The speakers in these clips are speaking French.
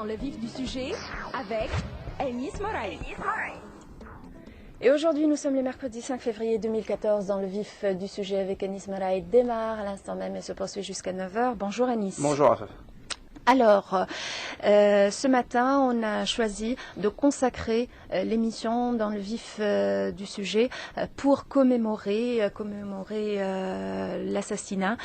le vif du sujet avec Enis Moraï. Et aujourd'hui, nous sommes le mercredi 5 février 2014 dans le vif du sujet avec Enis Moraï. Démarre à l'instant même et se poursuit jusqu'à 9h. Bonjour Enis. Bonjour Afef. Alors, ce matin, on a choisi de consacrer l'émission dans le vif du sujet pour commémorer l'assassinat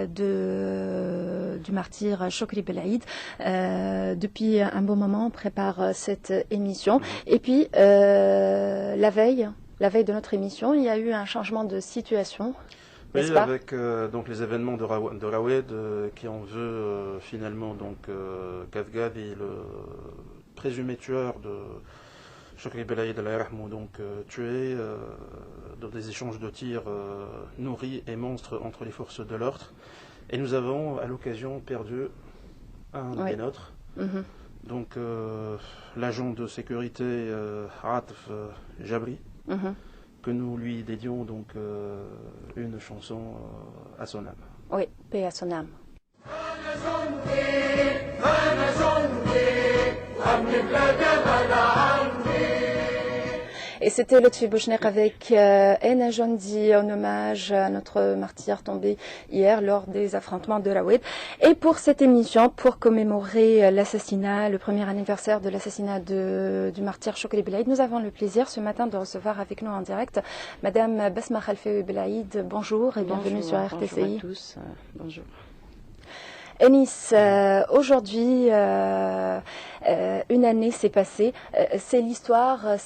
du martyr Chokri Belaïd. Depuis un bon moment, on prépare cette émission. Et puis, la veille de notre émission, il y a eu un changement de situation. Oui, avec donc les événements de Rawed qui en veut finalement donc Ghazghazi, le présumé tueur de Chokri Belaïd donc tué dans des échanges de tirs nourris et monstres entre les forces de l'ordre. Et nous avons à l'occasion perdu un des nôtres. Donc l'agent de sécurité Atf Jabri. Que nous lui dédions donc une chanson à son âme. Oui, paix à son âme. Et c'était Lotfi Bouchner avec Ena Jondi en hommage à notre martyr tombé hier lors des affrontements de Rawed. Et pour cette émission, pour commémorer l'assassinat, le premier anniversaire de l'assassinat du martyr Chokri Belaïd, nous avons le plaisir ce matin de recevoir avec nous en direct Madame Basma Khalfé Belaïd. Bonjour et bienvenue sur RTCI. Bonjour à tous. Bonjour. Enis, aujourd'hui, une année s'est passée. C'est l'histoire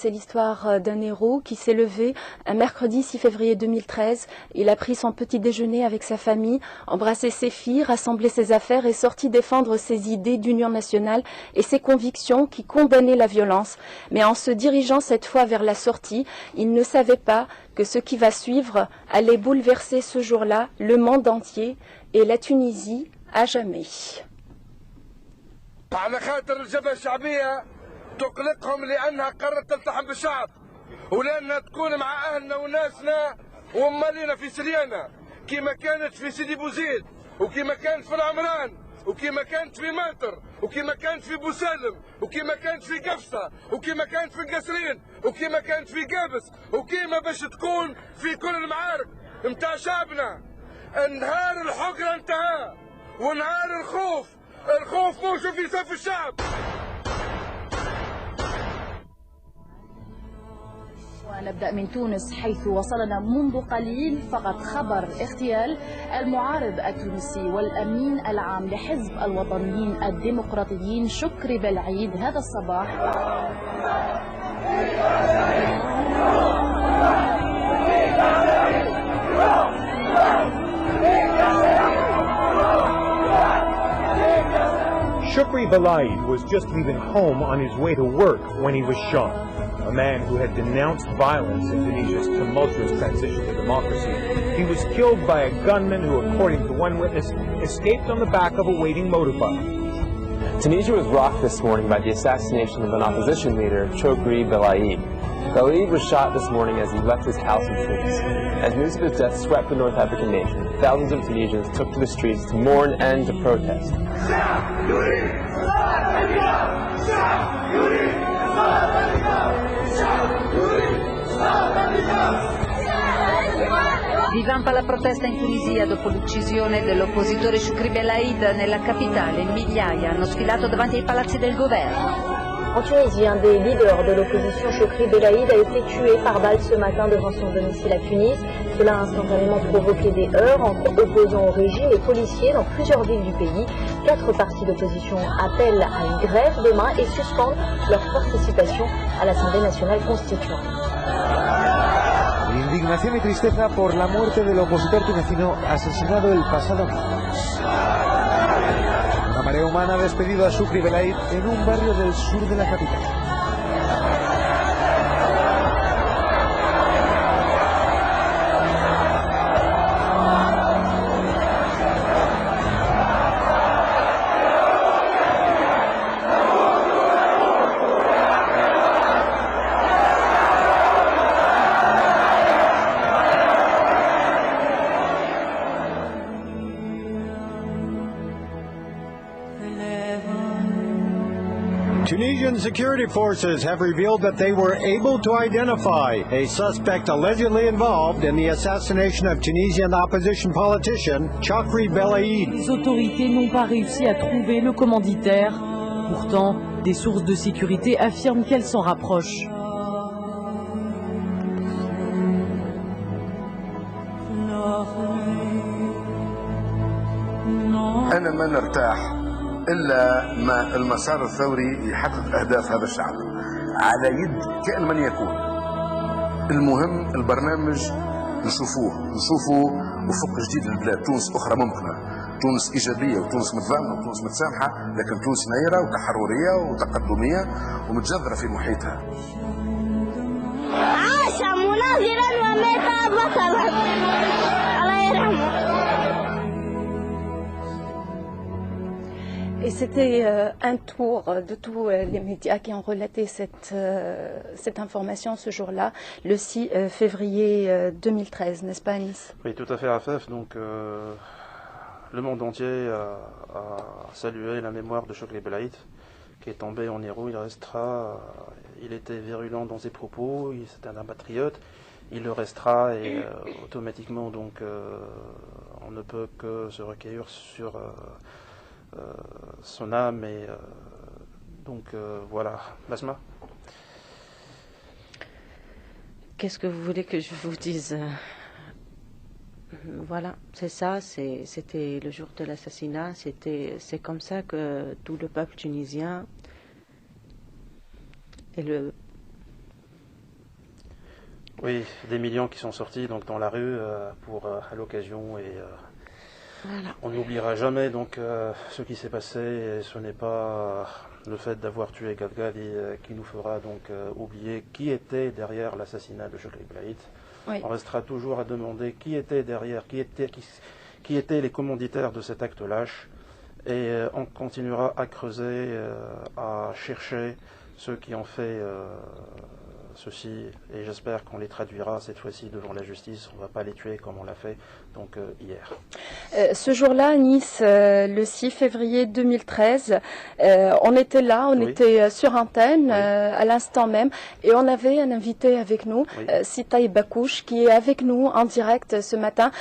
d'un héros qui s'est levé un mercredi 6 février 2013. Il a pris son petit déjeuner avec sa famille, embrassé ses filles, rassemblé ses affaires et sorti défendre ses idées d'union nationale et ses convictions qui condamnaient la violence. Mais en se dirigeant cette fois vers la sortie, il ne savait pas que ce qui va suivre allait bouleverser ce jour-là le monde entier et la Tunisie à jamais. على خاطر الجبهة الشعبية تقلقهم لأنها قررت تلتحم بالشعب ولأنها تكون مع أهلنا وناسنا ومالينا في سريانا كما كانت في سيدي بوزيد وكما كانت في العمران وكما كانت في ماتر وكما كانت في بوسالم وكما كانت في قفصة وكما كانت في القصرين وكما كانت في قابس وكما باش تكون في كل المعارك متاع شعبنا. نهار الحقرة انتهى ونهار الخوف موجود في صف الشعب. ونبدأ من تونس حيث وصلنا منذ قليل فقط خبر اغتيال المعارض التونسي والأمين العام لحزب الوطنيين الديمقراطيين شكري بلعيد هذا الصباح. Chokri Belaïd was just leaving home on his way to work when he was shot. A man who had denounced violence in Tunisia's tumultuous transition to democracy. He was killed by a gunman who, according to one witness, escaped on the back of a waiting motorbike. Tunisia was rocked this morning by the assassination of an opposition leader, Chokri Belaïd. Belaïd was shot this morning as he left his house in Tunis. As news of his death swept the North African nation, thousands of Tunisians took to the streets to mourn and to protest. Divampa la protesta in Tunisia dopo l'uccisione dell'oppositore Chokri Belaïd nella capitale. Migliaia hanno sfilato davanti ai palazzi del governo. En Tunisie, un des leaders de l'opposition, Chokri Belaïd, a été tué par balle ce matin devant son domicile à Tunis. Cela a instantanément provoqué des heurts entre opposants au régime et policiers dans plusieurs villes du pays. 4 partis d'opposition appellent à une grève demain et suspendent leur participation à l'Assemblée nationale constituante. Indignación y tristeza por la muerte del opositor tunecino asesinado el pasado miércoles. Una marea humana ha despedido a Chokri Belaïd en un barrio del sur de la capital. Tunisian security forces have revealed that they were able to identify a suspect allegedly involved in the assassination of Tunisian opposition politician Chokri Belaid. Les autorités n'ont pas réussi à trouver le commanditaire. Pourtant, des sources de sécurité affirment qu'elles s'en rapprochent. أنا ما نرتاح إلا ما المسار الثوري يحقق أهداف هذا الشعب على يد كائن من يكون. المهم البرنامج نشوفوه وفق جديد للبلاد. تونس أخرى ممكنة، تونس إيجابية وتونس متضامنة وتونس متسامحة، لكن تونس نيرة وتحررية وتقدمية ومتجذرة في محيطها. عاش مناضلا ومات بطلا الله يرحمه. Et c'était un tour de tous les médias qui ont relaté cette information ce jour-là, le 6 février 2013, n'est-ce pas Anis? Oui, tout à fait, Afef. Donc, le monde entier a salué la mémoire de Chokri Belaid, qui est tombé en héros. Il était virulent dans ses propos, c'était un patriote, il le restera et automatiquement, donc, on ne peut que se recueillir sur son âme et donc voilà. Basma, qu'est-ce que vous voulez que je vous dise? Voilà, c'est ça, c'était le jour de l'assassinat, c'est comme ça que tout le peuple tunisien et oui, des millions qui sont sortis donc dans la rue à l'occasion et voilà. On n'oubliera jamais donc ce qui s'est passé et ce n'est pas le fait d'avoir tué Gadgavi qui nous fera donc oublier qui était derrière l'assassinat de Chokri Belaid. Oui. On restera toujours à demander qui était derrière, qui étaient les commanditaires de cet acte lâche et on continuera à creuser, à chercher ceux qui ont fait ceci et j'espère qu'on les traduira cette fois-ci devant la justice. On ne va pas les tuer comme on l'a fait donc hier. Ce jour-là à Nice, le 6 février 2013, on était là, on était sur antenne à l'instant même et on avait un invité avec nous, Sitaï Bakouche, qui est avec nous en direct ce matin.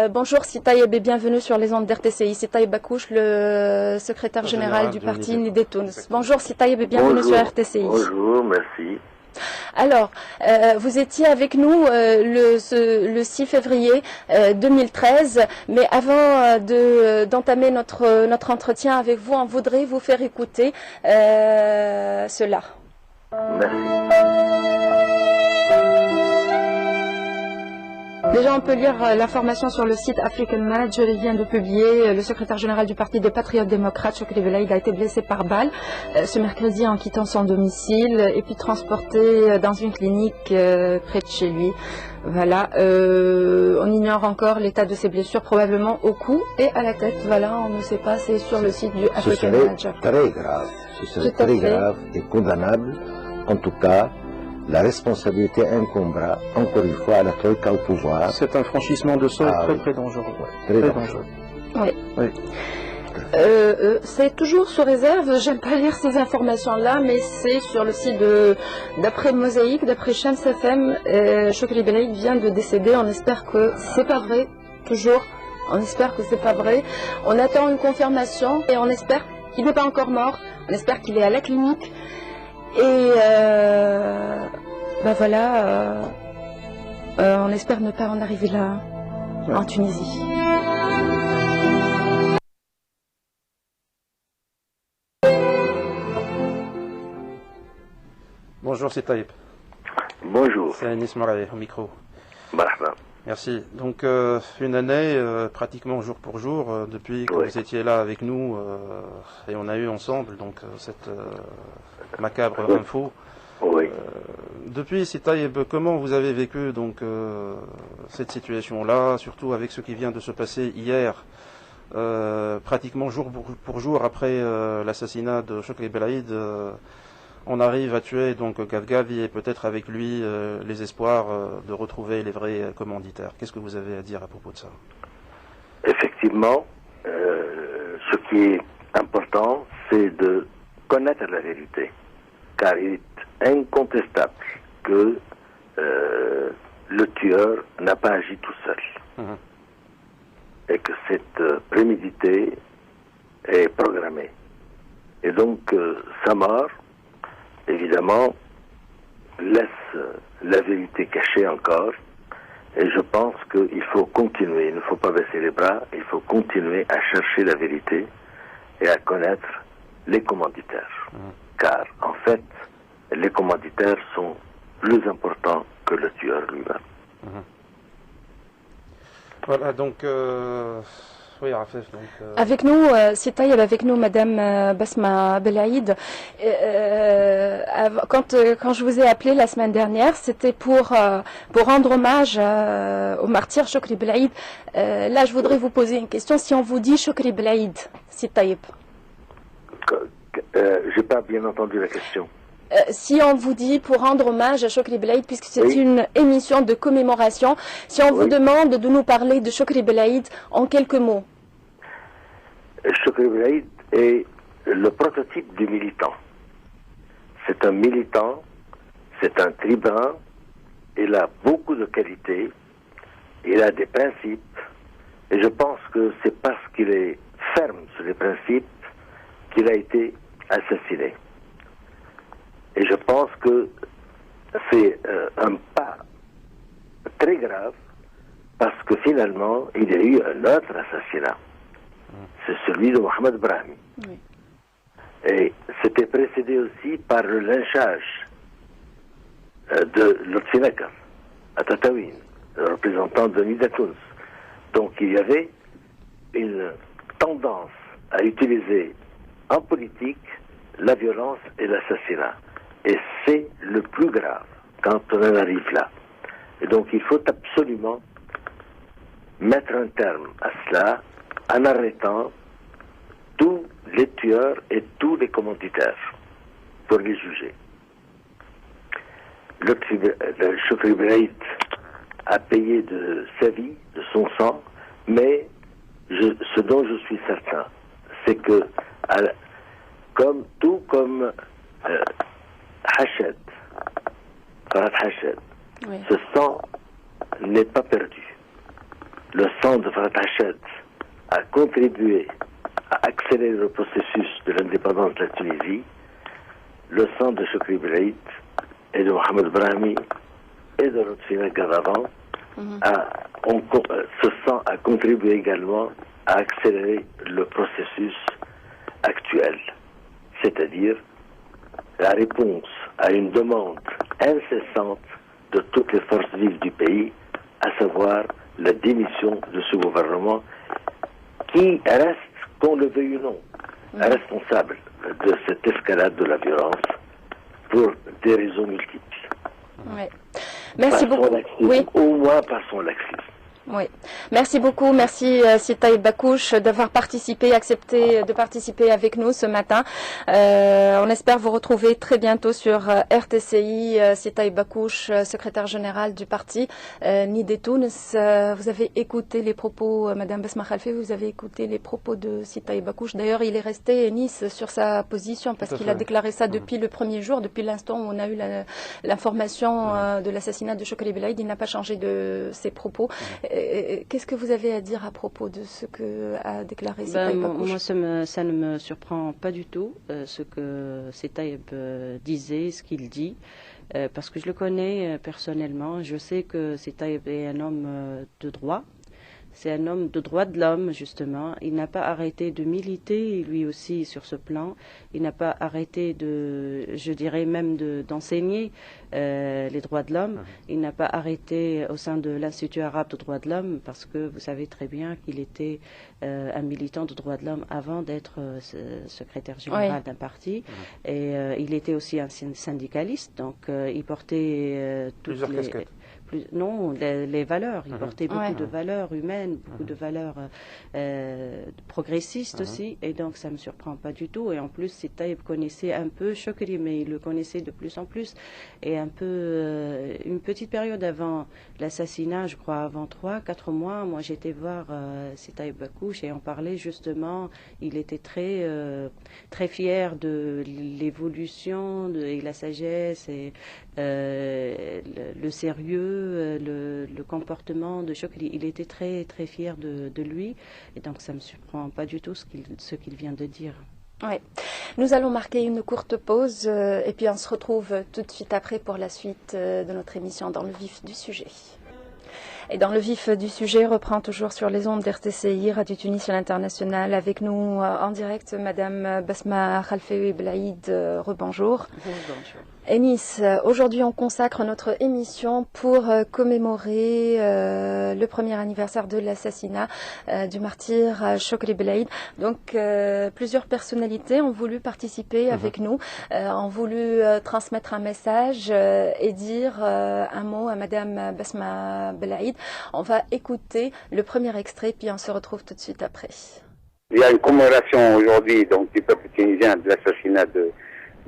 Bonjour Sitaï et bienvenue sur les ondes d'RTCI. Sitaï Bakouche, le secrétaire général du parti Nidé Tounes. Bonjour Sitaï et bienvenue sur RTCI. Bonjour, merci. Alors, vous étiez avec nous le 6 février 2013, mais avant d'entamer notre entretien avec vous, on voudrait vous faire écouter cela. Merci. Déjà, on peut lire l'information sur le site African Manager. Il vient de publier le secrétaire général du Parti des Patriotes démocrates, Chokri Belaid, a été blessé par balle ce mercredi en quittant son domicile et puis transporté dans une clinique près de chez lui. Voilà, on ignore encore l'état de ses blessures, probablement au cou et à la tête. Voilà, on ne sait pas, c'est sur le site du African Manager. Très grave, ce serait très grave et condamnable. En tout cas, la responsabilité incombera encore une fois à la Troïka au pouvoir. C'est un franchissement de sol très dangereux. Très dangereux. Oui. C'est toujours sous réserve, j'aime pas lire ces informations-là, mais c'est sur le site d'après Mosaïque, d'après Shams FM, Chokri Belaid vient de décéder, on espère que c'est pas vrai, toujours, on espère que c'est pas vrai. On attend une confirmation et on espère qu'il n'est pas encore mort, on espère qu'il est à la clinique. Et ben voilà, on espère ne pas en arriver là, en Tunisie. Bonjour, c'est Taïb. Bonjour. C'est Anis Moraï au micro. Marhaba. Merci. Donc, une année, pratiquement jour pour jour, depuis que vous étiez là avec nous, et on a eu ensemble donc cette macabre info. Oui. Depuis, Taïb, comment vous avez vécu donc cette situation-là, surtout avec ce qui vient de se passer hier, pratiquement jour pour jour après l'assassinat de Chokri Belaid, on arrive à tuer donc Gadgavi et peut-être avec lui les espoirs de retrouver les vrais commanditaires. Qu'est-ce que vous avez à dire à propos de ça? Effectivement, ce qui est important, c'est de connaître la vérité. car il est incontestable que le tueur n'a pas agi tout seul. Et que c'est prémédité et programmé. Et donc, sa mort, évidemment, laisse la vérité cachée encore. Et je pense qu'il faut continuer, il ne faut pas baisser les bras, il faut continuer à chercher la vérité et à connaître les commanditaires. Car, en fait, les commanditaires sont plus importants que le tueur lui-même. Voilà, donc... Oui, Rafef, donc, Avec nous, c'est Taïeb, avec nous, Madame Basma Belaïd. Quand je vous ai appelé la semaine dernière, c'était pour rendre hommage au martyr Chokri Belaïd. Là, je voudrais vous poser une question. Si on vous dit Chokri Belaïd, c'est Taïeb. J'ai pas bien entendu la question. Si on vous dit pour rendre hommage à Chokri Belaïd, puisque c'est une émission de commémoration, si on vous demande de nous parler de Chokri Belaïd en quelques mots. Chokri Belaïd est le prototype du militant. C'est un militant, c'est un tribun, il a beaucoup de qualités, il a des principes, et je pense que c'est parce qu'il est ferme sur les principes qu'il a été assassiné. Et je pense que c'est un pas très grave parce que finalement, il y a eu un autre assassinat. C'est celui de Mohamed Brahmi. Oui. Et c'était précédé aussi par le lynchage de Lotfi Nakar à Tataouine, le représentant de Nida Tounes. Donc il y avait une tendance à utiliser en politique la violence et l'assassinat. Et c'est le plus grave quand on en arrive là. Et donc il faut absolument mettre un terme à cela en arrêtant tous les tueurs et tous les commanditaires pour les juger. Le Chokri Belaïd a payé de sa vie, de son sang, mais ce dont je suis certain, c'est que tout comme Hached, Farhat Hached, ce sang n'est pas perdu. Le sang de Farhat Hached a contribué à accélérer le processus de l'indépendance de la Tunisie. Le sang de Chokri Belaïd et de Mohamed Brahmi et de Lotfi Nakar avant, ce sang a contribué également à accélérer le processus actuel, c'est-à-dire la réponse à une demande incessante de toutes les forces vives du pays, à savoir la démission de ce gouvernement qui reste, qu'on le veuille ou non, responsable de cette escalade de la violence pour des raisons multiples. Oui. Merci beaucoup. Oui. Au moins par son laxisme. Oui. Merci beaucoup. Merci Taïeb Bakouche d'avoir accepté de participer avec nous ce matin. On espère vous retrouver très bientôt sur RTCI. Taïeb Bakouche, secrétaire général du parti Nida Tounes. Vous avez écouté les propos, Madame Basma Khalfi, vous avez écouté les propos de Taïeb Bakouche. D'ailleurs, il est resté Nice sur sa position parce qu'il a déclaré ça depuis le premier jour, depuis l'instant où on a eu l'information de l'assassinat de Chokri Belaïd. Il n'a pas changé de ses propos. Qu'est-ce que vous avez à dire à propos de ce que a déclaré Taïeb Bakouche? Moi, ça ne me surprend pas du tout ce que Taïeb disait, ce qu'il dit, parce que je le connais personnellement. Je sais que Taïeb est un homme de droit. C'est un homme de droits de l'homme, justement. Il n'a pas arrêté de militer, lui aussi, sur ce plan. Il n'a pas arrêté je dirais même d'enseigner les droits de l'homme. Il n'a pas arrêté au sein de l'Institut arabe de droits de l'homme, parce que vous savez très bien qu'il était un militant de droits de l'homme avant d'être secrétaire général d'un parti. Et il était aussi un syndicaliste, donc il portait les valeurs. Il portait beaucoup de valeurs humaines, beaucoup de valeurs progressistes aussi, et donc ça me surprend pas du tout. Et en plus, si Taïeb connaissait un peu Chokri, mais il le connaissait de plus en plus, et un peu une petite période avant l'assassinat, je crois avant 3-4 mois, moi j'étais voir Taïeb Bakouche et on parlait justement, il était très fier de l'évolution et la sagesse et le sérieux, le comportement de Chokri. Il était très fier de lui, et donc ça me surprend pas du tout ce qu'il vient de dire. Ouais. Nous allons marquer une courte pause et puis on se retrouve tout de suite après pour la suite de notre émission Dans le vif du sujet. Et dans le vif du sujet, reprend toujours sur les ondes d'RTCI, Radio Tunis à l'international. Avec nous en direct, Madame Basma Khalfeoui Belaïd. Rebonjour. Bonjour. Enis, aujourd'hui on consacre notre émission pour commémorer le premier anniversaire de l'assassinat du martyr Chokri Belaïd. Donc plusieurs personnalités ont voulu participer avec nous, ont voulu transmettre un message et dire un mot à Madame Basma Belaïd. On va écouter le premier extrait puis on se retrouve tout de suite après. Il y a une commémoration aujourd'hui donc du peuple tunisien de l'assassinat de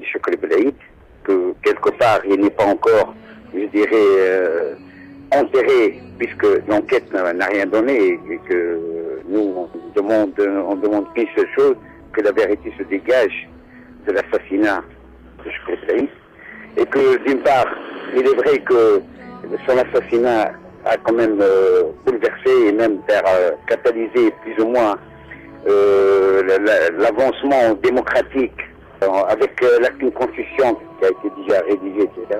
Chokri Belaïd, que quelque part il n'est pas encore, je dirais, enterré, puisque l'enquête n'a rien donné et que nous on demande qu'une seule chose, que la vérité se dégage de l'assassinat de Chokri Belaïd, et que d'une part il est vrai que son assassinat a quand même bouleversé et même catalysé plus ou moins l'avancement démocratique avec l'acte constitution qui a été déjà rédigé, etc.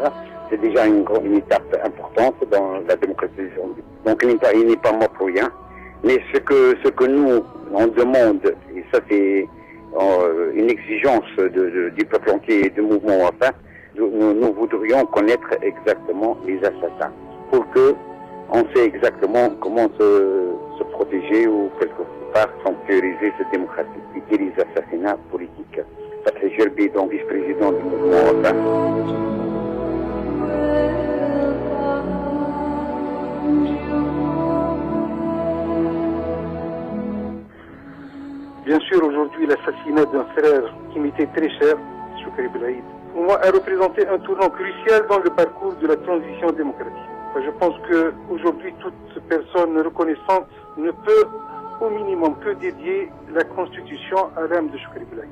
C'est déjà une étape importante dans la démocratisation. Donc il n'est pas mort pour rien. Mais ce que nous on demande, et ça c'est une exigence du peuple entier et du mouvement Wafa, nous voudrions connaître exactement les assassins pour que on sait exactement comment se protéger ou quelque part sanctuariser cette démocratie, éviter les assassinats politiques. Fatih Gerbi, donc vice-président du mouvement Wafa. Bien sûr, aujourd'hui, l'assassinat d'un frère qui m'était très cher, Chokri Belaïd, pour moi, a représenté un tournant crucial dans le parcours de la transition démocratique. Je pense qu'aujourd'hui, toute personne reconnaissante ne peut, au minimum, que dédier la Constitution à l'âme de Chokri Belaïd.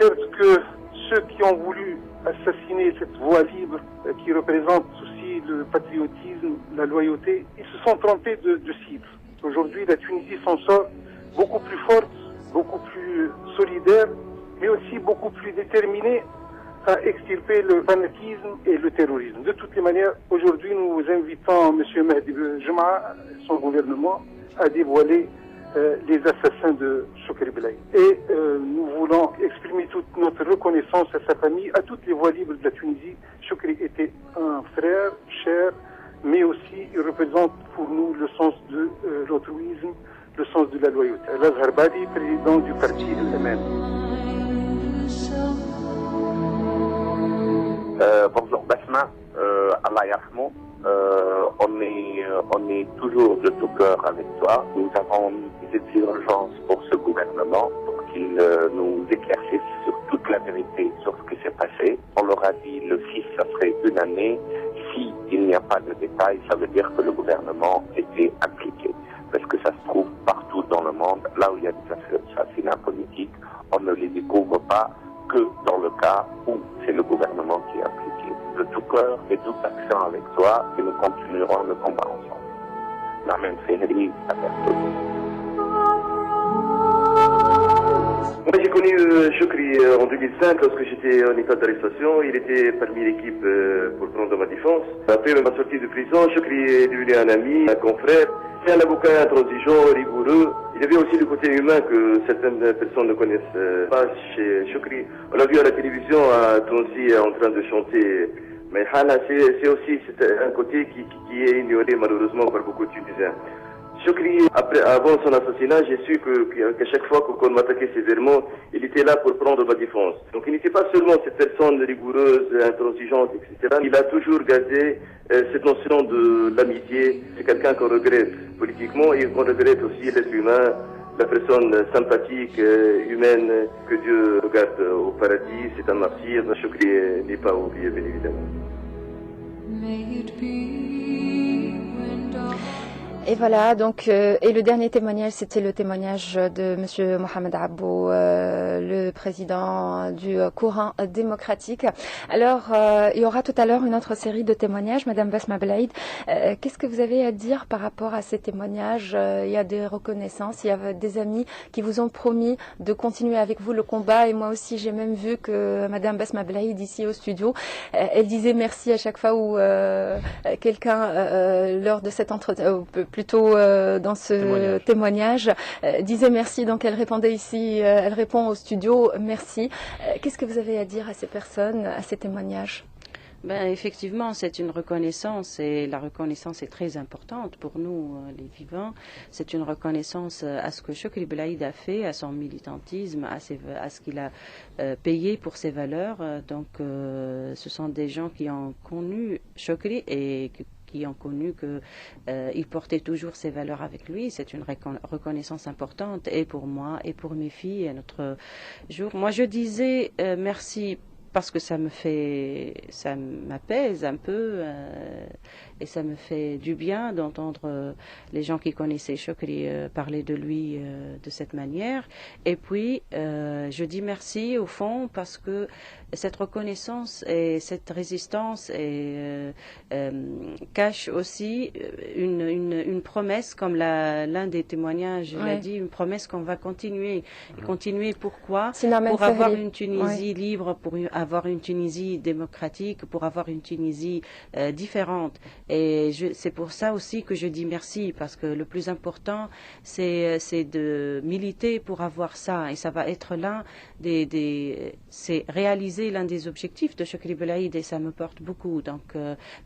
Certes que ceux qui ont voulu assassiner cette voie libre, qui représente aussi le patriotisme, la loyauté, ils se sont trompés de cible. Aujourd'hui, la Tunisie s'en sort beaucoup plus forte, beaucoup plus solidaire, mais aussi beaucoup plus déterminée à extirper le fanatisme et le terrorisme. De toutes les manières, aujourd'hui, nous invitons M. Mahdi Juma, son gouvernement, à dévoiler les assassins de Chokri Belaïd. Et nous voulons exprimer toute notre reconnaissance à sa famille, à toutes les voies libres de la Tunisie. Chokri était un frère cher, mais aussi il représente pour nous le sens de l'altruisme, le sens de la loyauté. Lazhar Badi, président du parti LMN. Bonjour Basma, Allah yarhamou. On est toujours de tout cœur avec toi. Nous avons des exigences pour ce gouvernement, pour qu'il nous éclaircisse sur toute la vérité sur ce qui s'est passé. On leur a dit le 6, ça serait une année. Si il n'y a pas de détails, ça veut dire que le gouvernement était impliqué. Parce que ça se trouve partout dans le monde, là où il y a des assassinats politiques, on ne les découvre pas que dans le cas où c'est le gouvernement qui est impliqué. De tout cœur et toute action avec toi, et nous continuerons le combat ensemble. La même féerie à bientôt. Moi j'ai connu Chokri en 2005 lorsque j'étais en état d'arrestation. Il était parmi l'équipe pour prendre ma défense. Après ma sortie de prison, Chokri est devenu un ami, un confrère. C'est un avocat intransigeant, rigoureux. Il y avait aussi le côté humain que certaines personnes ne connaissent pas chez Chokri. On l'a vu à la télévision à Tonsi en train de chanter. Mais Hana, c'est aussi un côté qui est ignoré malheureusement par beaucoup de Tunisiens. Chokri, avant son assassinat, j'ai su qu'à chaque fois qu'on m'attaquait sévèrement, il était là pour prendre ma défense. Donc il n'était pas seulement cette personne rigoureuse, intransigeante, etc. Il a toujours gardé cette notion de l'amitié. C'est quelqu'un qu'on regrette politiquement et qu'on regrette aussi l'être humain, la personne sympathique, humaine, que Dieu regarde au paradis. C'est un martyr. Chokri n'est pas oublié, bien évidemment. Et voilà, donc, et le dernier témoignage, c'était le témoignage de Monsieur Mohamed Abou, le président du courant démocratique. Alors, il y aura tout à l'heure une autre série de témoignages. Madame Basma Belaïd, qu'est-ce que vous avez à dire par rapport à ces témoignages? Il y a des reconnaissances, il y a des amis qui vous ont promis de continuer avec vous le combat. Et moi aussi, j'ai même vu que Madame Basma Belaïd, ici au studio, elle disait merci à chaque fois où quelqu'un, lors de cet entretien, plutôt dans ce témoignage, disait merci. Donc elle répondait ici, elle répond au studio merci. Qu'est-ce que vous avez à dire à ces personnes, à ces témoignages? Ben, effectivement, c'est une reconnaissance et la reconnaissance est très importante pour nous, les vivants. C'est une reconnaissance à ce que Chokri Belaïd a fait, à son militantisme, à ce qu'il a payé pour ses valeurs. Donc, ce sont des gens qui ont connu Chokri et qui ont connu qu'il portait toujours ses valeurs avec lui. C'est une reconnaissance importante et pour moi et pour mes filles et notre jour. Moi, je disais merci parce que ça m'apaise un peu et ça me fait du bien d'entendre les gens qui connaissaient Chokri parler de lui de cette manière. Et puis, je dis merci au fond parce que cette reconnaissance et cette résistance cache aussi une promesse, comme l'un des témoignages l'a dit, une promesse qu'on va continuer. Et continuer pourquoi? Pour avoir une Tunisie libre, pour avoir une Tunisie démocratique, pour avoir une Tunisie différente. Et c'est pour ça aussi que je dis merci, parce que le plus important, c'est de militer pour avoir ça. Et ça va être c'est réaliser l'un des objectifs de Chokri Belaïd et ça me porte beaucoup. Donc,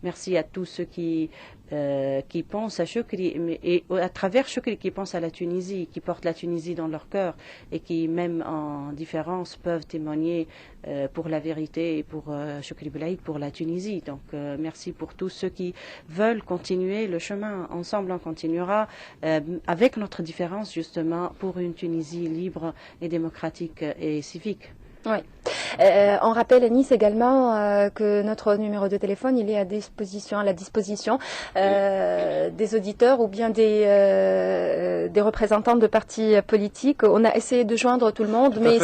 merci à tous ceux qui pensent à Chokri et à travers Chokri qui pensent à la Tunisie, qui portent la Tunisie dans leur cœur et qui, même en différence, peuvent témoigner pour la vérité et pour Chokri Belaïd, pour la Tunisie. Donc, merci pour tous ceux qui veulent continuer le chemin. Ensemble, on continuera avec notre différence, justement, pour une Tunisie libre et démocratique et civique. Oui. On rappelle à Nice également que notre numéro de téléphone, il est à la disposition des auditeurs ou bien des représentants de partis politiques. On a essayé de joindre tout le monde, mais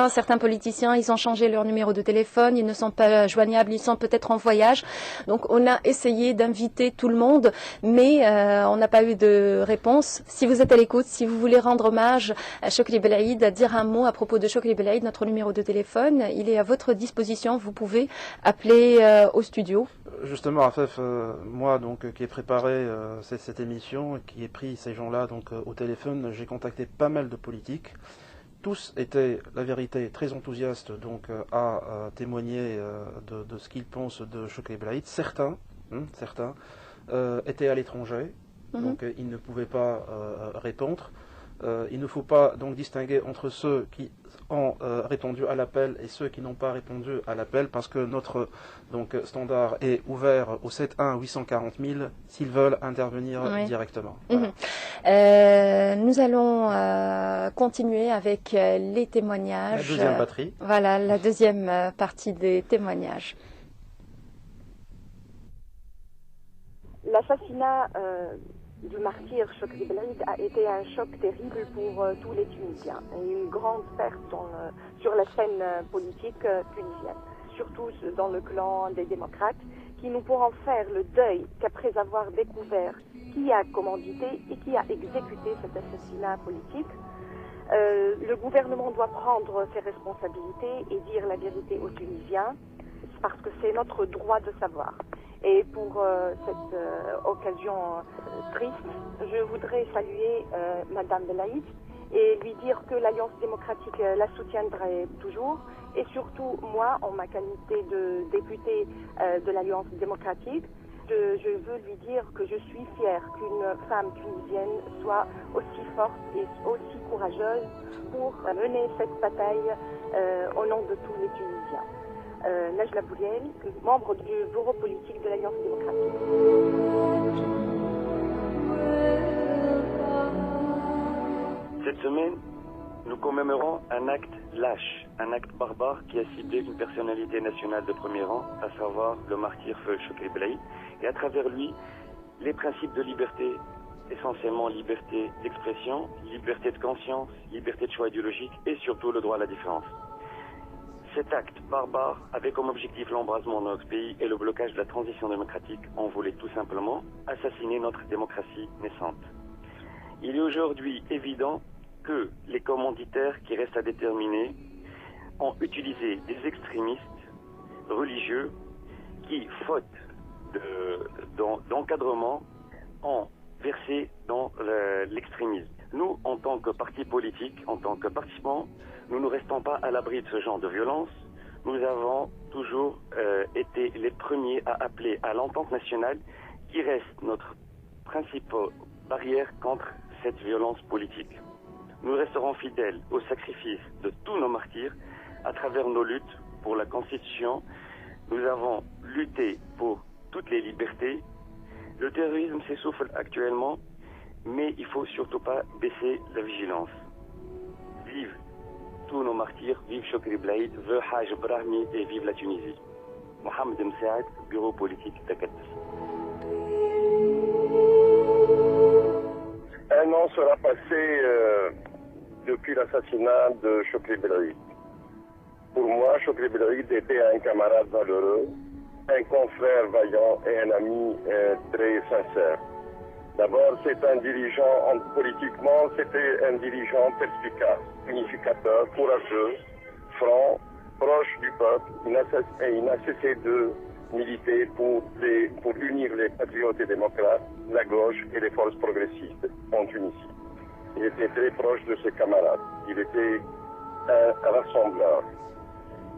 certains politiciens, ils ont changé leur numéro de téléphone, ils ne sont pas joignables, ils sont peut-être en voyage. Donc on a essayé d'inviter tout le monde, mais on n'a pas eu de réponse. Si vous êtes à l'écoute, si vous voulez rendre hommage à Chokri Belaïd, dire un mot à propos de Chokri Belaïd, notre numéro de téléphone, il est à votre disposition, vous pouvez appeler au studio. Justement, Afef, moi donc qui ai préparé cette émission, qui ai pris ces gens-là donc au téléphone, j'ai contacté pas mal de politiques. Tous étaient, la vérité, très enthousiastes donc à témoigner de ce qu'ils pensent de Chokri Belaïd. Certains étaient à l'étranger, donc ils ne pouvaient pas répondre. Il ne faut pas donc distinguer entre ceux qui ont répondu à l'appel et ceux qui n'ont pas répondu à l'appel, parce que notre standard est ouvert au 71 840 000 s'ils veulent intervenir directement. Voilà. Nous allons continuer avec les témoignages. La deuxième batterie. Voilà, la deuxième partie des témoignages. L'assassinat du martyr Chokri Belaïd a été un choc terrible pour tous les Tunisiens et une grande perte sur la scène politique tunisienne, surtout dans le clan des démocrates, qui nous pourront faire le deuil qu'après avoir découvert qui a commandité et qui a exécuté cet assassinat politique, le gouvernement doit prendre ses responsabilités et dire la vérité aux Tunisiens, parce que c'est notre droit de savoir. Et pour cette occasion triste, je voudrais saluer Madame Belaïd et lui dire que l'Alliance démocratique la soutiendrait toujours. Et surtout, moi, en ma qualité de députée de l'Alliance démocratique, je veux lui dire que je suis fière qu'une femme tunisienne soit aussi forte et aussi courageuse pour mener cette bataille au nom de tous les Tunisiens. Najla Bouriel, membre du bureau politique de l'Alliance démocratique. Cette semaine, nous commémorons un acte lâche, un acte barbare qui a ciblé une personnalité nationale de premier rang, à savoir le martyr Feu Chokri Belaïd, et à travers lui, les principes de liberté, essentiellement liberté d'expression, liberté de conscience, liberté de choix idéologique et surtout le droit à la différence. Cet acte barbare avait comme objectif l'embrasement de notre pays et le blocage de la transition démocratique. On voulait tout simplement assassiner notre démocratie naissante. Il est aujourd'hui évident que les commanditaires qui restent à déterminer ont utilisé des extrémistes religieux qui, faute d'encadrement, ont versé dans l'extrémisme. Nous, en tant que parti politique, en tant que participants, nous ne restons pas à l'abri de ce genre de violence. Nous avons toujours été les premiers à appeler à l'entente nationale qui reste notre principale barrière contre cette violence politique. Nous resterons fidèles au sacrifice de tous nos martyrs à travers nos luttes pour la Constitution. Nous avons lutté pour toutes les libertés. Le terrorisme s'essouffle actuellement, mais il ne faut surtout pas baisser la vigilance. Vive tous nos martyrs, vive Chokri Belaïd, vive Haj Brahmi et vive la Tunisie. Mohamed Msaad, bureau politique d'Agadez. Un an sera passé depuis l'assassinat de Chokri Belaïd. Pour moi, Chokri Belaïd était un camarade valeureux, un confrère vaillant et un ami très sincère. D'abord, c'est un dirigeant, politiquement, c'était un dirigeant perspicace, unificateur, courageux, franc, proche du peuple, et il n'a cessé de militer pour unir les patriotes et démocrates, la gauche et les forces progressistes en Tunisie. Il était très proche de ses camarades. Il était un rassembleur.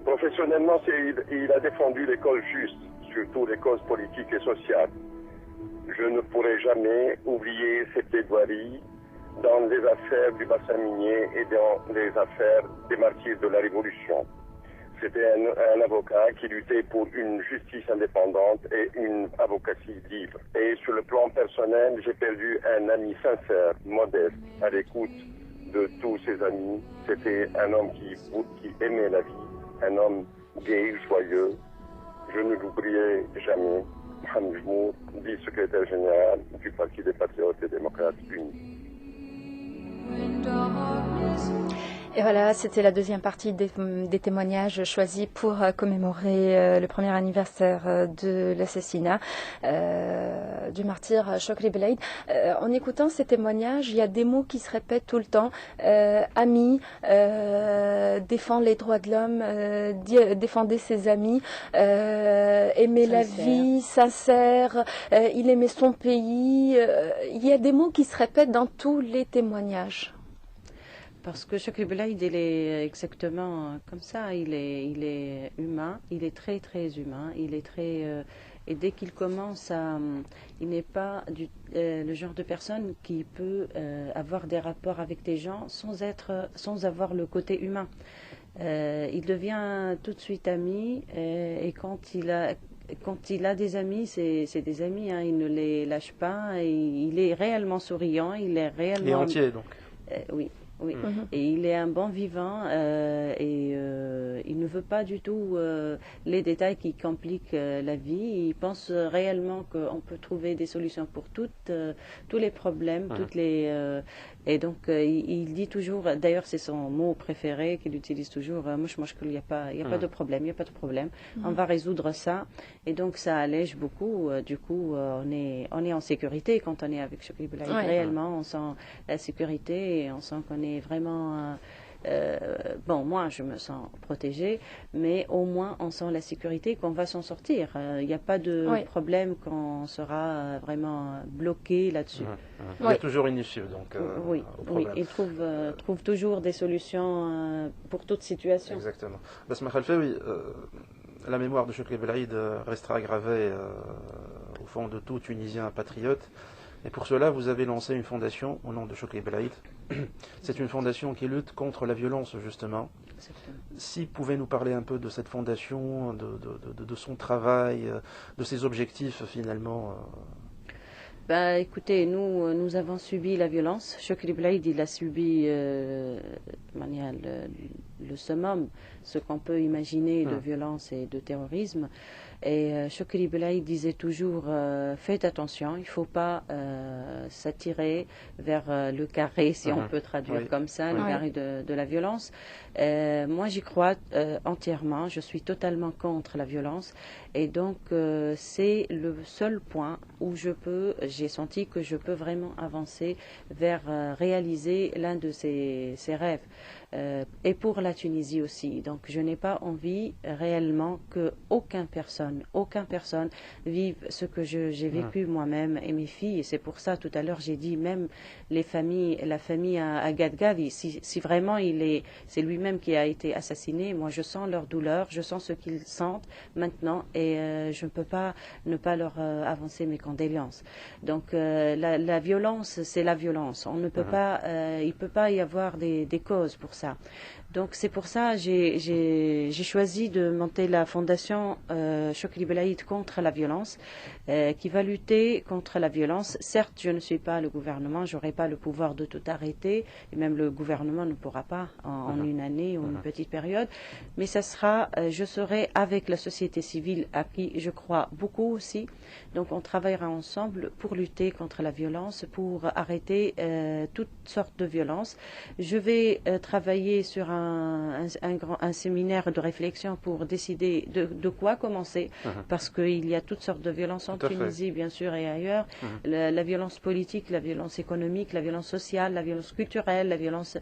Professionnellement, il a défendu les causes justes, surtout les causes politiques et sociales. Je ne pourrai jamais oublier ses plaidoiries dans les affaires du bassin minier et dans les affaires des martyrs de la Révolution. C'était un avocat qui luttait pour une justice indépendante et une advocatie libre. Et sur le plan personnel, j'ai perdu un ami sincère, modeste, à l'écoute de tous ses amis. C'était un homme qui aimait la vie, un homme gai, joyeux. Je ne l'oublierai jamais. Mohamed Jmour, vice-secrétaire général du Parti des Patriotes et Démocrates Unis. Et voilà, c'était la deuxième partie des témoignages choisis pour commémorer le premier anniversaire de l'assassinat du martyr Chokri Belaïd. En écoutant ces témoignages, il y a des mots qui se répètent tout le temps. Amis, défendre les droits de l'homme, défendez ses amis, aimer la vie, sincère, il aimait son pays. Il y a des mots qui se répètent dans tous les témoignages. Parce que Chokri Belaïd, il est exactement comme ça. Il est humain. Il est très très humain. Il est très et dès qu'il commence il n'est pas le genre de personne qui peut avoir des rapports avec des gens sans avoir le côté humain. Il devient tout de suite ami et quand il a des amis, c'est des amis. Hein, il ne les lâche pas. Et il est réellement souriant. Il est réellement. Il est entier donc. Oui. Oui, et il est un bon vivant et il ne veut pas du tout les détails qui compliquent la vie. Il pense réellement qu'on peut trouver des solutions pour tous les problèmes, et donc il dit toujours, d'ailleurs c'est son mot préféré qu'il utilise toujours, il n'y a pas de problème, il n'y a pas de problème, on va résoudre ça, et donc ça allège beaucoup, du coup on est en sécurité quand on est avec Chokri Belaïd, réellement on sent la sécurité et on sent qu'on est vraiment moi je me sens protégée, mais au moins on sent la sécurité qu'on va s'en sortir. Il n'y a pas de problème qu'on sera vraiment bloqué là-dessus. Il y a toujours une issue donc. Oui, il trouve toujours des solutions pour toute situation. Exactement. Basma Khalfa, oui, la mémoire de Chokri Belaïd restera gravée au fond de tout Tunisien patriote. Et pour cela, vous avez lancé une fondation au nom de Chokri Belaïd. C'est une fondation qui lutte contre la violence, justement. Si vous pouvez nous parler un peu de cette fondation, de son travail, de ses objectifs, finalement. Bah, écoutez, nous avons subi la violence. Chokri Belaïd, il a subi le summum, ce qu'on peut imaginer de violence et de terrorisme. Et Chokri Belaïd disait toujours faites attention, il ne faut pas s'attirer vers le carré, si on peut traduire comme ça, le carré de la violence. Moi, j'y crois entièrement, je suis totalement contre la violence. Et donc, c'est le seul point où j'ai senti que je peux vraiment avancer vers réaliser l'un de ces rêves. Et pour la Tunisie aussi. Donc je n'ai pas envie réellement que aucune personne vive ce que j'ai vécu moi-même et mes filles. Et c'est pour ça tout à l'heure j'ai dit même la famille à Gadgavi, si vraiment c'est lui-même qui a été assassiné, moi je sens leur douleur, je sens ce qu'ils sentent maintenant et je ne peux pas ne pas leur avancer mes condoléances. Donc la violence, c'est la violence. On ne peut pas, il peut pas y avoir des causes pour ça. Donc c'est pour ça j'ai choisi de monter la fondation Chokri Belaïd contre la violence, qui va lutter contre la violence. Certes, je ne suis pas le gouvernement, j'aurai pas le pouvoir de tout arrêter, et même le gouvernement ne pourra pas en une année ou une petite période, mais ça sera, je serai avec la société civile à qui je crois beaucoup aussi. Donc on travaillera ensemble pour lutter contre la violence, pour arrêter toutes sortes de violences. Je vais travailler sur un séminaire de réflexion pour décider de quoi commencer, parce qu'il y a toutes sortes de violences en Tunisie, bien sûr, et ailleurs. La violence politique, la violence économique, la violence sociale, la violence culturelle, la violence...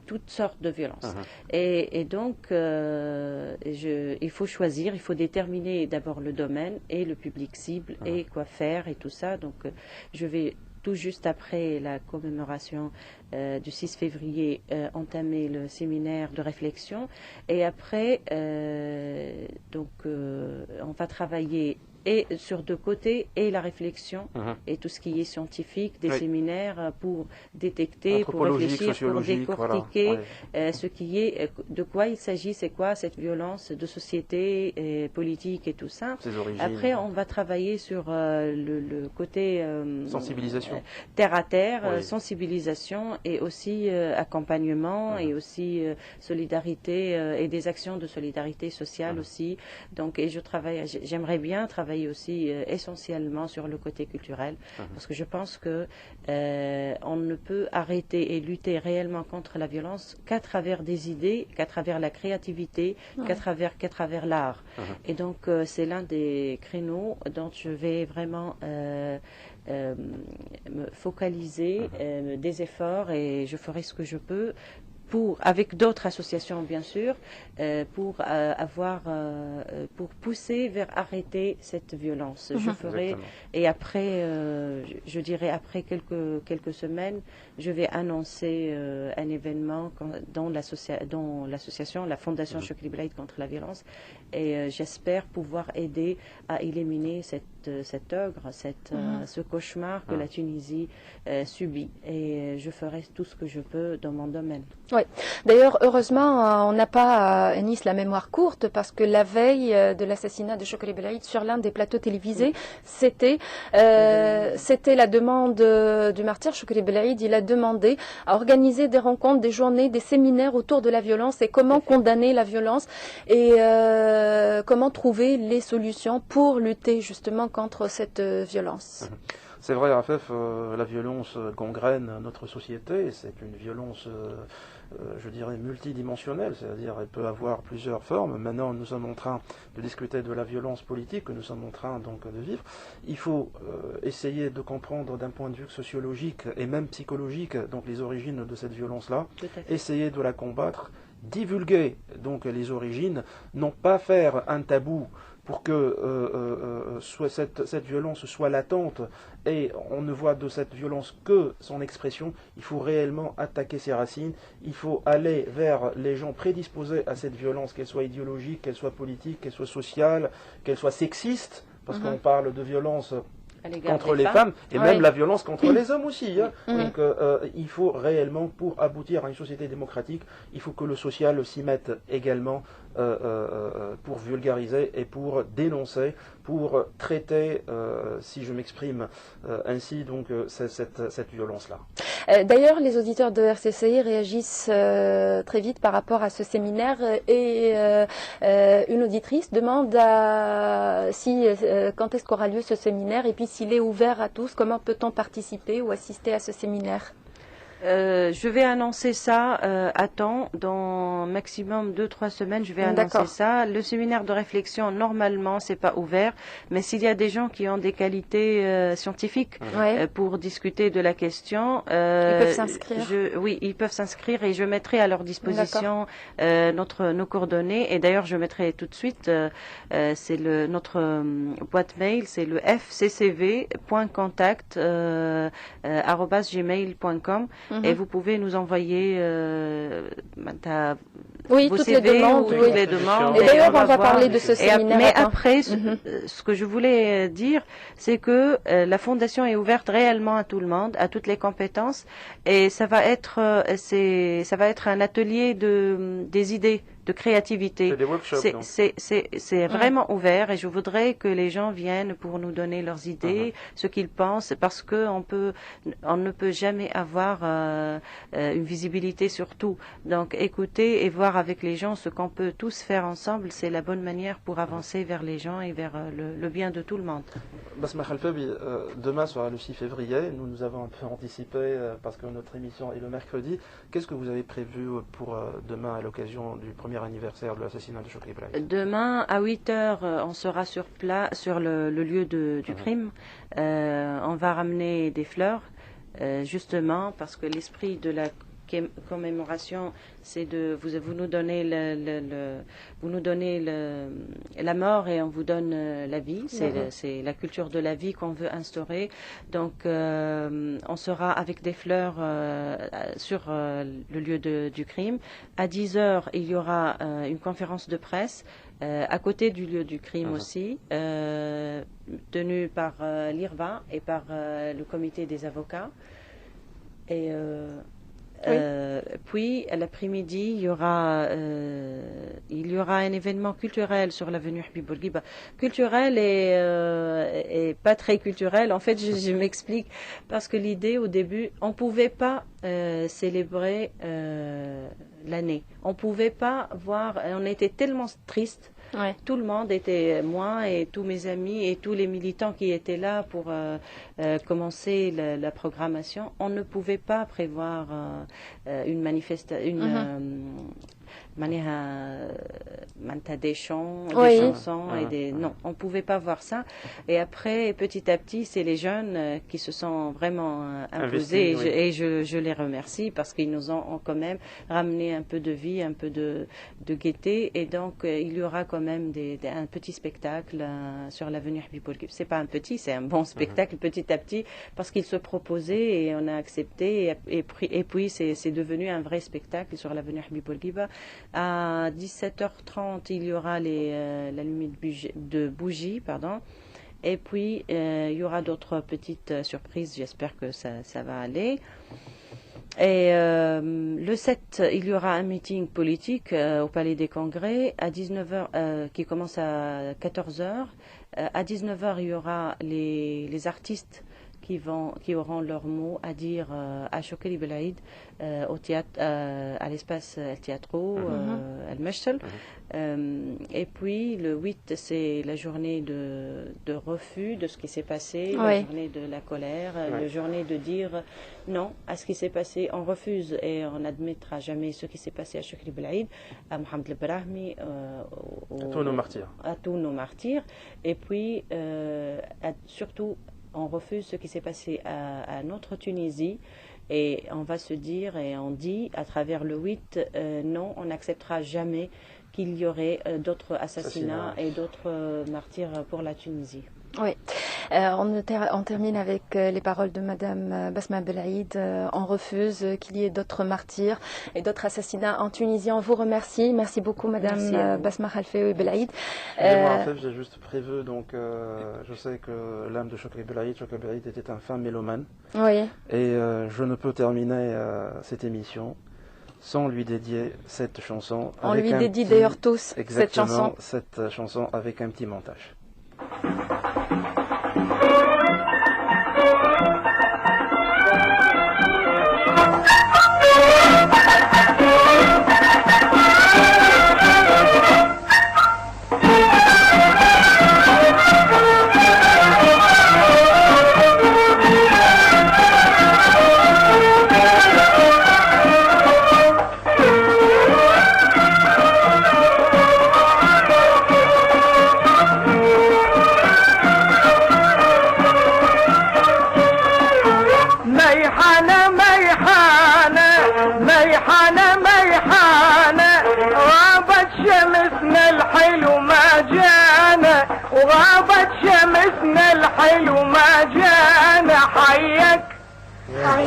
toutes sortes de violences. Et donc, il faut choisir, il faut déterminer d'abord le domaine et le public cible et quoi faire et tout ça. Donc, je vais tout juste après la commémoration du 6 février entamer le séminaire de réflexion. Et après, on va travailler et sur deux côtés, et la réflexion, et tout ce qui est scientifique, des séminaires pour détecter, pour réfléchir, pour décortiquer ce qui est, de quoi il s'agit, c'est quoi cette violence de société, et politique et tout ça. Après, on va travailler sur le côté sensibilisation, terre à terre, sensibilisation et aussi accompagnement et aussi solidarité et des actions de solidarité sociale aussi. Donc, et j'aimerais bien travailler aussi essentiellement sur le côté culturel, parce que je pense que on ne peut arrêter et lutter réellement contre la violence qu'à travers des idées, qu'à travers la créativité, qu'à travers l'art. Et donc c'est l'un des créneaux dont je vais vraiment me focaliser des efforts, et je ferai ce que je peux avec d'autres associations bien sûr, pour pousser vers arrêter cette violence. Je ferai, et après, je dirais après quelques semaines, je vais annoncer un événement dont l'association, la Fondation Chokri Belaïd contre la violence, et j'espère pouvoir aider à éliminer cet ogre, ce cauchemar que la Tunisie subit, et je ferai tout ce que je peux dans mon domaine. Oui. D'ailleurs, heureusement, on n'a pas à Nice la mémoire courte, parce que la veille de l'assassinat de Chokri Belaïd, sur l'un des plateaux télévisés, c'était la demande du martyr Chokri Belaïd. Il a demandé à organiser des rencontres, des journées, des séminaires autour de la violence, et comment condamner la violence, et comment trouver les solutions pour lutter justement contre cette violence. C'est vrai, Rafef, la violence gangrène notre société. C'est une violence, je dirais, multidimensionnelle, c'est-à-dire elle peut avoir plusieurs formes. Maintenant, nous sommes en train de discuter de la violence politique que nous sommes en train donc de vivre. Il faut essayer de comprendre d'un point de vue sociologique et même psychologique donc les origines de cette violence-là, essayer de la combattre, divulguer donc les origines, non pas faire un tabou pour que cette violence soit latente et on ne voit de cette violence que son expression, il faut réellement attaquer ses racines, il faut aller vers les gens prédisposés à cette violence, qu'elle soit idéologique, qu'elle soit politique, qu'elle soit sociale, qu'elle soit sexiste, parce qu'on parle de violence contre les femmes et même la violence contre les hommes aussi. Hein. Donc il faut réellement, pour aboutir à une société démocratique, il faut que le social s'y mette également pour vulgariser et pour dénoncer, pour traiter, si je m'exprime ainsi, donc cette violence-là. D'ailleurs, les auditeurs de RCCI réagissent très vite par rapport à ce séminaire et une auditrice demande quand est-ce qu'aura lieu ce séminaire et puis s'il est ouvert à tous, comment peut-on participer ou assister à ce séminaire? Je vais annoncer ça à temps, dans maximum 2-3 semaines, je vais annoncer ça. Le séminaire de réflexion, normalement, c'est pas ouvert, mais s'il y a des gens qui ont des qualités scientifiques pour discuter de la question, ils peuvent s'inscrire. Oui, ils peuvent s'inscrire et je mettrai à leur disposition nos coordonnées. Et d'ailleurs, je mettrai tout de suite, c'est notre boîte mail, c'est le fccv.contact@gmail.com. Et vous pouvez nous envoyer toutes les demandes. Et d'ailleurs, on va parler de ce séminaire. Mais après, ce que je voulais dire, c'est que la Fondation est ouverte réellement à tout le monde, à toutes les compétences, et ça va être un atelier des idées, de créativité. C'est vraiment ouvert et je voudrais que les gens viennent pour nous donner leurs idées, ce qu'ils pensent, parce qu'on ne peut jamais avoir une visibilité sur tout. Donc écouter et voir avec les gens ce qu'on peut tous faire ensemble, c'est la bonne manière pour avancer vers les gens et vers le bien de tout le monde. Basma Khalfabi, demain sera le 6 février, nous avons un peu anticipé parce que notre émission est le mercredi. Qu'est-ce que vous avez prévu pour demain à l'occasion du premier anniversaire de l'assassinat de Chokri Belaïd? Demain à 8h, on sera sur le lieu du crime. On va ramener des fleurs, justement parce que l'esprit de la commémoration, c'est de vous nous donnez la mort et on vous donne la vie. C'est la culture de la vie qu'on veut instaurer. Donc on sera avec des fleurs sur le lieu du crime. À 10h, il y aura une conférence de presse à côté du lieu du crime aussi, tenue par l'IRVA et par le comité des avocats. Et puis, l'après-midi, il y aura un événement culturel sur l'avenue Habib Bourguiba. Culturel et pas très culturel. En fait, je m'explique. Parce que l'idée, au début, on ne pouvait pas célébrer l'année. On ne pouvait pas voir... On était tellement tristes. Tout le monde était, moi et tous mes amis et tous les militants qui étaient là pour commencer la programmation, on ne pouvait pas prévoir une manifestation, des chants, des chansons non, on ne pouvait pas voir ça. Et après, petit à petit, c'est les jeunes qui se sont vraiment imposés et je les remercie parce qu'ils nous ont quand même ramené un peu de vie, un peu de gaieté, et donc il y aura quand même un petit spectacle sur l'avenue Habib Bourguiba. C'est pas un petit, c'est un bon spectacle petit à petit parce qu'ils se proposaient et on a accepté et puis c'est devenu un vrai spectacle sur l'avenue Habib Bourguiba. À 17h30, il y aura l'allumée de bougies, pardon. Et puis, il y aura d'autres petites surprises. J'espère que ça va aller. Et le 7, il y aura un meeting politique au Palais des Congrès à 19h, qui commence à 14h. À 19h, il y aura les artistes qui auront leur mot à dire à Chokri Belaïd au théâtre, à l'espace El Teatro, El Meshtel. Et puis le 8, c'est la journée de refus de ce qui s'est passé, la journée de la colère, la journée de dire non à ce qui s'est passé. On refuse et on n'admettra jamais ce qui s'est passé à Chokri Belaïd, à Mohamed El Brahmi, à tous nos martyrs. Et puis surtout, on refuse ce qui s'est passé à notre Tunisie et on va se dire et on dit à travers le 8, non, on n'acceptera jamais qu'il y aurait d'autres assassinats et d'autres martyrs pour la Tunisie. Oui, on termine avec les paroles de Madame Basma Belaïd. On refuse qu'il y ait d'autres martyrs et d'autres assassinats en Tunisie. On vous remercie. Merci beaucoup, Madame Basma Khalfé Belaïd. J'ai juste prévu, donc je sais que l'âme de Chokri Belaïd était un fin mélomane. Oui. Et je ne peux terminer cette émission sans lui dédier cette chanson. On lui dédie d'ailleurs tous cette chanson. Cette chanson avec un petit montage. وغابت شمسنا الحلو ما جانا حيك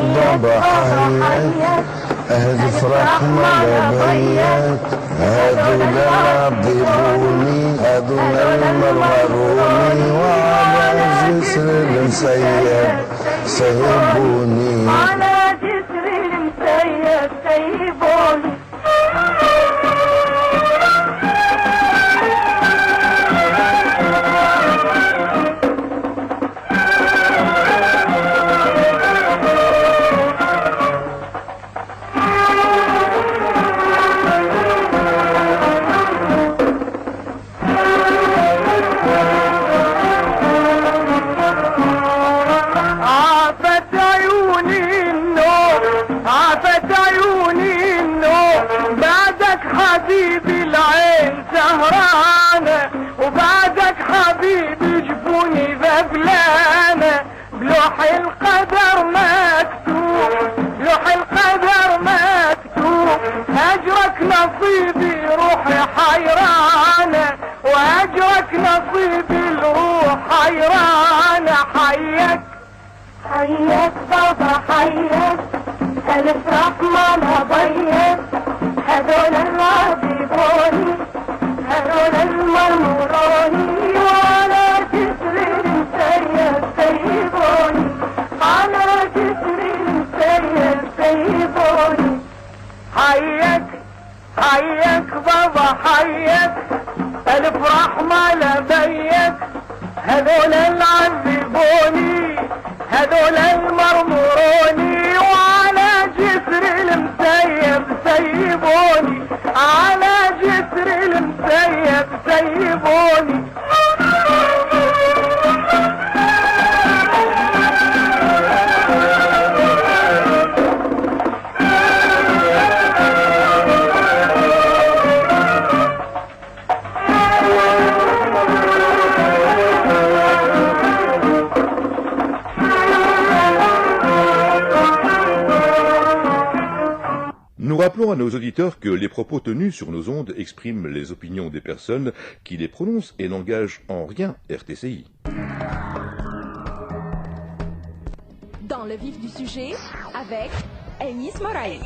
بابا حيك اهدي فرح ملابيات هذول العذبوني هذول المغروني وعلى جسر المسيب سيبوني على جسر المسيب سيبوني حبيبي العين سهرانة وبعدك حبيبي جبوني ذبلانة بلوح القدر مكتوب بلوح القدر مكتوب هجرك نصيبي روحي حيرانة وهجرك نصيبي الروح حيرانة حيك حيك بابا حيك ألف رحمة مضيق هذول الراضبوني هذول المرمروني وعلى جسر المسيب سيبوني على جسر المسيب سيبوني حيك حيك بابا حيك ألف رحمة لبيك هذول العذبوني هذول المرمروني وعلى جسر المسيب سيبوني على جسر المسيب سيبوني Nous rappelons à nos auditeurs que les propos tenus sur nos ondes expriment les opinions des personnes qui les prononcent et n'engagent en rien RTCI. Dans le vif du sujet, avec Enis Moraï.